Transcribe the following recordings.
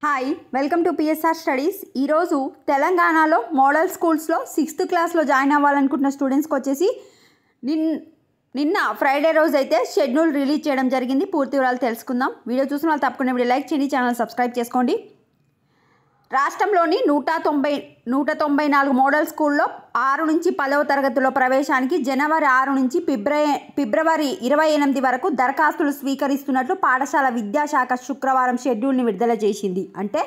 Hi welcome to PSR studies. ఈరోజు తెలంగాణలో model స్కూల్స్లో 6th క్లాస్లో జాయిన్ అవ్వాలనుకుంటున్న స్టూడెంట్స్కి వచ్చేసి నిన్న ఫ్రైడే రోజు అయితే షెడ్యూల్ రిలీజ్ చేయడం జరిగింది. పూర్తి వివరాలు తెలుసుకుందాం. వీడియో చూసిన వాళ్ళు తప్పకుండా వీడియో లైక్ చేయండి, ఛానల్ సబ్స్క్రైబ్ చేసుకోండి. రాష్ట్రంలోని 194 మోడల్ స్కూల్లో 6 నుంచి 10వ తరగతిలో ప్రవేశానికి జనవరి 6 నుంచి ఫిబ్రవరి 28 వరకు దరఖాస్తులు స్వీకరిస్తున్నట్లు పాఠశాల విద్యాశాఖ శుక్రవారం షెడ్యూల్ని విడుదల చేసింది. అంటే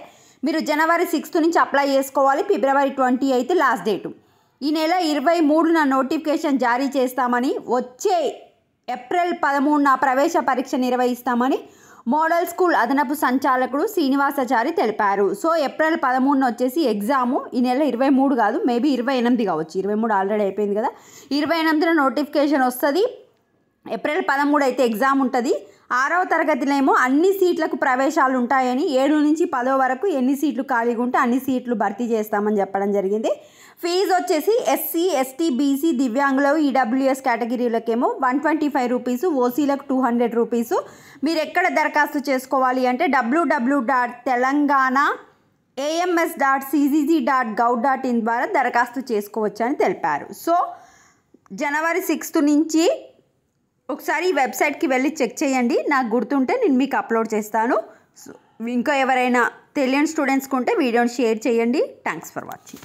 మీరు జనవరి 6 నుంచి అప్లై చేసుకోవాలి. ఫిబ్రవరి 28 లాస్ట్ డేటు. ఈ నెల 23న నోటిఫికేషన్ జారీ చేస్తామని, వచ్చే ఏప్రిల్ 13న ప్రవేశ పరీక్ష నిర్వహిస్తామని మోడల్ స్కూల్ అదనపు సంచాలకుడు శ్రీనివాసాచారి తెలిపారు. సో ఏప్రిల్ 13న వచ్చేసి ఎగ్జాము. ఈ నెల 23 కాదు, మేబీ 28 కావచ్చు. 23 ఆల్రెడీ అయిపోయింది కదా. 28న నోటిఫికేషన్ వస్తుంది. ఏప్రిల్ 13 అయితే ఎగ్జామ్ ఉంటుంది. 6వ తరగతిలో ఏమో అన్ని సీట్లకు ప్రవేశాలు ఉంటాయని, 7 నుంచి 10 వరకు ఎన్ని సీట్లు ఖాళీగా ఉంటే అన్ని సీట్లు భర్తీ చేస్తామని చెప్పడం జరిగింది. ఫీజు వచ్చేసి ఎస్సీ, ఎస్టీ, బీసీ, దివ్యాంగులు, ఈడబ్ల్యూఎస్ కేటగిరీలకేమో 125 రూపీస్, ఓసీలకు 200 రూపీస్. మీరు ఎక్కడ దరఖాస్తు చేసుకోవాలి అంటే www.telangana.ams.cgg.gov.in ద్వారా దరఖాస్తు చేసుకోవచ్చు అని తెలిపారు. సో జనవరి 6 నుంచి ఒకసారి ఈ వెబ్సైట్కి వెళ్ళి చెక్ చేయండి. నాకు గుర్తుంటే నేను మీకు అప్లోడ్ చేస్తాను. ఇంకా ఎవరైనా తెలియని స్టూడెంట్స్కి ఉంటే వీడియోని షేర్ చేయండి. Thanks for watching.